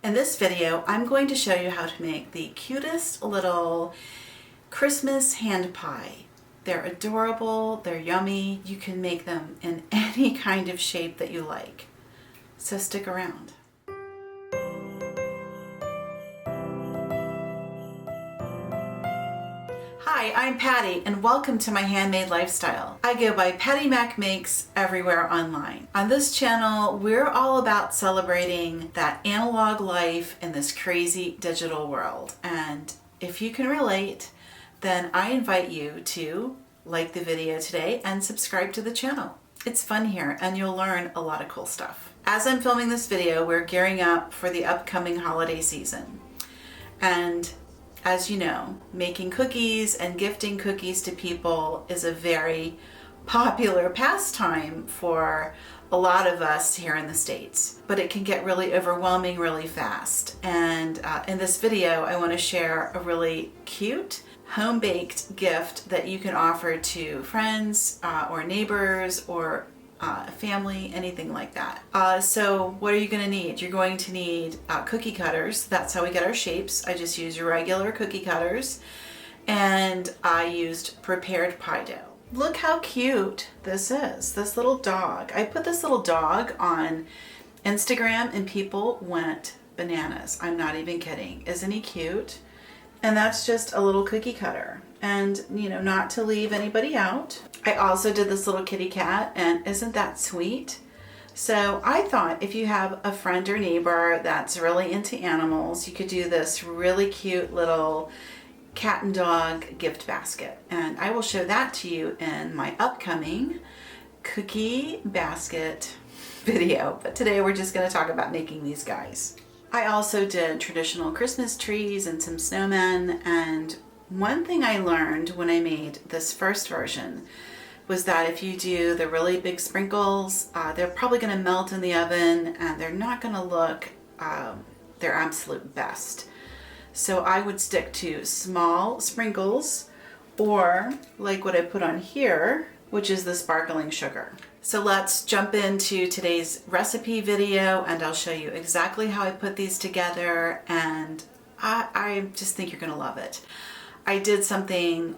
In this video, I'm going to show you how to make the cutest little Christmas hand pie. They're adorable, they're yummy. You can make them in any kind of shape that you like. So stick around. Hi, I'm Patty and welcome to my handmade lifestyle. I go by Patty Mac Makes everywhere online. On this channel, we're all about celebrating that analog life in this crazy digital world. And if you can relate, then I invite you to like the video today and subscribe to the channel. It's fun here and you'll learn a lot of cool stuff. As I'm filming this video, we're gearing up for the upcoming holiday season. And as you know, making cookies and gifting cookies to people is a very popular pastime for a lot of us here in the States, but it can get really overwhelming really fast. And in this video, I want to share a really cute home-baked gift that you can offer to friends or neighbors or family, anything like that. So what are you going to need? You're going to need cookie cutters. That's how we get our shapes. I just use your regular cookie cutters, and I used prepared pie dough. Look how cute this is, this little dog. I put this little dog on Instagram and people went bananas. I'm not even kidding. Isn't he cute? And that's just a little cookie cutter. And, you know, not to leave anybody out, I also did this little kitty cat, and isn't that sweet? So I thought if you have a friend or neighbor that's really into animals, you could do this really cute little cat and dog gift basket. And I will show that to you in my upcoming cookie basket video. But today we're just going to talk about making these guys. I also did traditional Christmas trees and some snowmen, and one thing I learned when I made this first version was that if you do the really big sprinkles, they're probably going to melt in the oven and they're not going to look their absolute best. So I would stick to small sprinkles, or like what I put on here, which is the sparkling sugar. So let's jump into today's recipe video and I'll show you exactly how I put these together, and I just think you're going to love it. I did something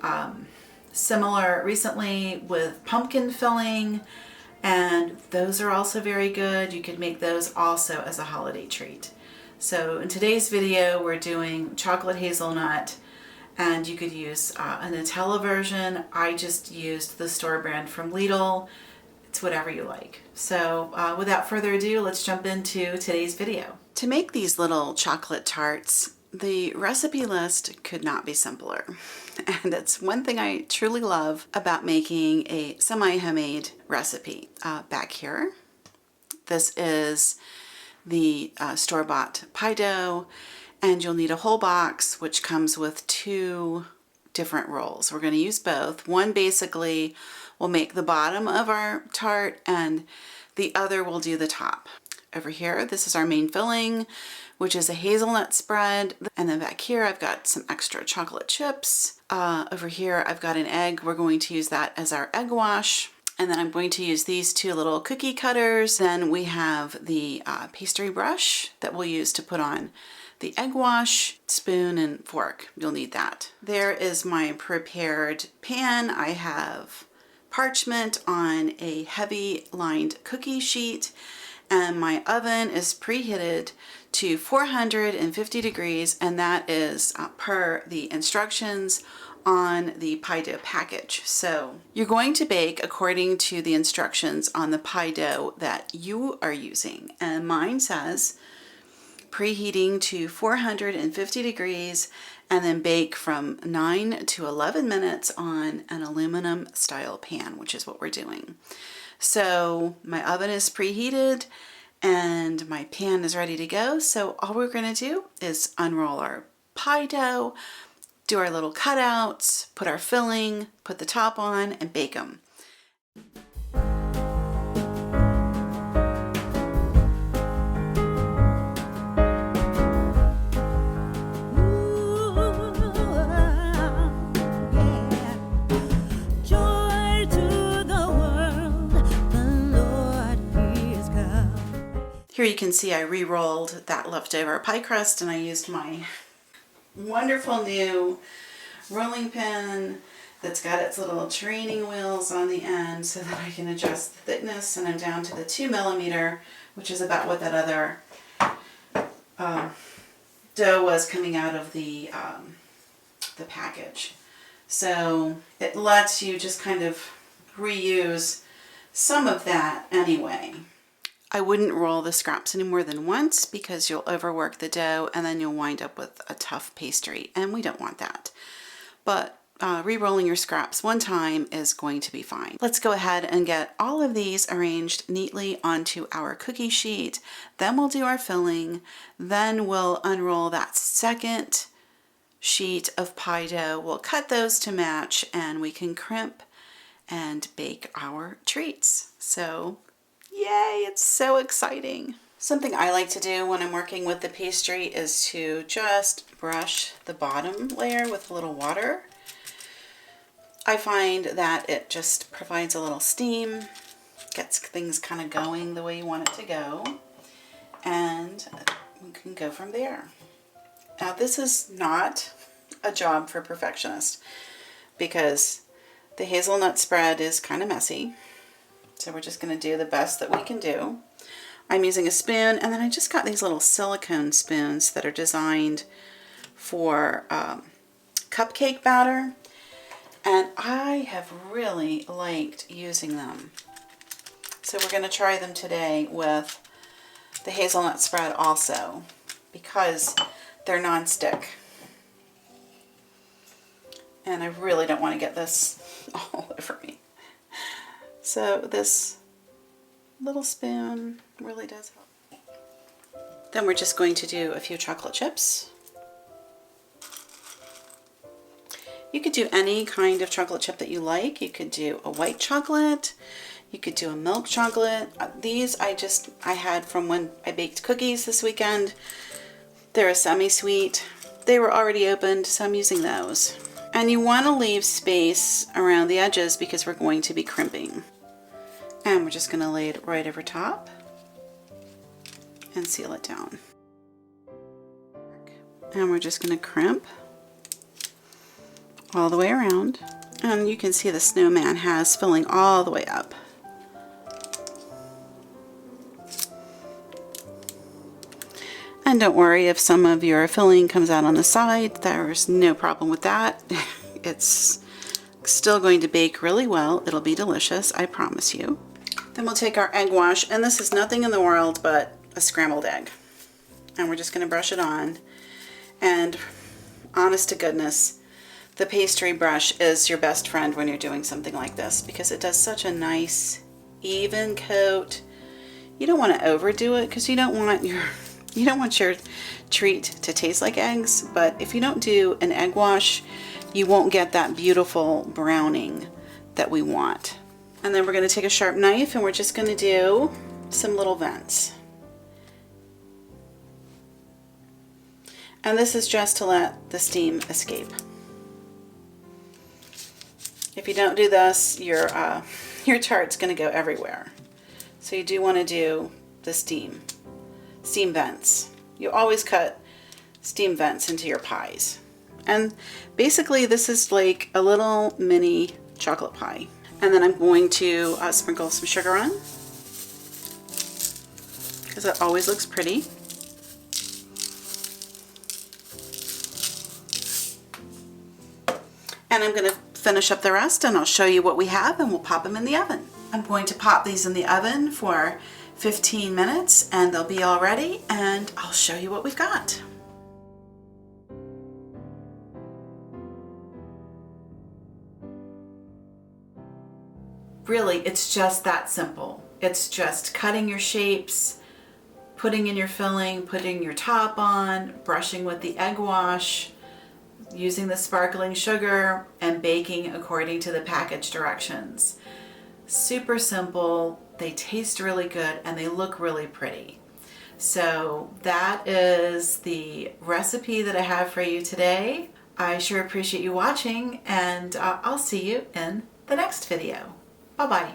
similar recently with pumpkin filling, and those are also very good. You could make those also as a holiday treat. So in today's video, we're doing chocolate hazelnut, and you could use a Nutella version. I just used the store brand from Lidl. It's whatever you like. So without further ado, let's jump into today's video. To make these little chocolate tarts, the recipe list could not be simpler. And it's one thing I truly love about making a semi-homemade recipe. Back here, this is the store-bought pie dough, and you'll need a whole box, which comes with two different rolls. We're going to use both. One basically will make the bottom of our tart, and the other will do the top. Over here, this is our main filling, which is a hazelnut spread. And then back here, I've got some extra chocolate chips. Over here, I've got an egg. We're going to use that as our egg wash. And then I'm going to use these two little cookie cutters. Then we have the pastry brush that we'll use to put on the egg wash, spoon and fork. You'll need that. There is my prepared pan. I have parchment on a heavy lined cookie sheet, and my oven is preheated to 450 degrees, and that is per the instructions on the pie dough package. So you're going to bake according to the instructions on the pie dough that you are using, and mine says preheating to 450 degrees and then bake from 9 to 11 minutes on an aluminum style pan, which is what we're doing. So my oven is preheated and my pan is ready to go. So all we're going to do is unroll our pie dough, do our little cutouts, put our filling, put the top on, and bake them. Here you can see I re-rolled that leftover pie crust, and I used my wonderful new rolling pin that's got its little training wheels on the end so that I can adjust the thickness, and I'm down to the 2mm, which is about what that other dough was coming out of the package. So it lets you just kind of reuse some of that anyway. I wouldn't roll the scraps any more than once because you'll overwork the dough and then you'll wind up with a tough pastry, and we don't want that. But re-rolling your scraps one time is going to be fine. Let's go ahead and get all of these arranged neatly onto our cookie sheet. Then we'll do our filling. Then we'll unroll that second sheet of pie dough. We'll cut those to match, and we can crimp and bake our treats. So yay, it's so exciting. Something I like to do when I'm working with the pastry is to just brush the bottom layer with a little water. I find that it just provides a little steam, gets things kind of going the way you want it to go, and we can go from there. Now this is not a job for perfectionists because the hazelnut spread is kind of messy. So we're just going to do the best that we can do. I'm using a spoon, and then I just got these little silicone spoons that are designed for cupcake batter, and I have really liked using them. So we're going to try them today with the hazelnut spread also, because they're non-stick. And I really don't want to get this all over me. So this little spoon really does help. Then we're just going to do a few chocolate chips. You could do any kind of chocolate chip that you like. You could do a white chocolate. You could do a milk chocolate. These I had from when I baked cookies this weekend. They're a semi-sweet. They were already opened, so I'm using those. And you want to leave space around the edges because we're going to be crimping. And we're just going to lay it right over top and seal it down. And we're just going to crimp all the way around. And you can see the snowman has filling all the way up. And don't worry if some of your filling comes out on the side, there's no problem with that. It's still going to bake really well. It'll be delicious, I promise you. Then we'll take our egg wash, and this is nothing in the world but a scrambled egg. And we're just going to brush it on. And honest to goodness, the pastry brush is your best friend when you're doing something like this because it does such a nice, even coat. You don't want to overdo it because you don't want your treat to taste like eggs, but if you don't do an egg wash, you won't get that beautiful browning that we want. And then we're going to take a sharp knife and we're just going to do some little vents. And this is just to let the steam escape. If you don't do this, your tart's going to go everywhere. So you do want to do the steam vents. You always cut steam vents into your pies. And basically this is like a little mini chocolate pie. And then I'm going to sprinkle some sugar on because it always looks pretty. And I'm going to finish up the rest and I'll show you what we have and we'll pop them in the oven. I'm going to pop these in the oven for 15 minutes and they'll be all ready and I'll show you what we've got. Really, it's just that simple. It's just cutting your shapes, putting in your filling, putting your top on, brushing with the egg wash, using the sparkling sugar, and baking according to the package directions. Super simple, they taste really good, and they look really pretty. So that is the recipe that I have for you today. I sure appreciate you watching, and I'll see you in the next video. Bye-bye.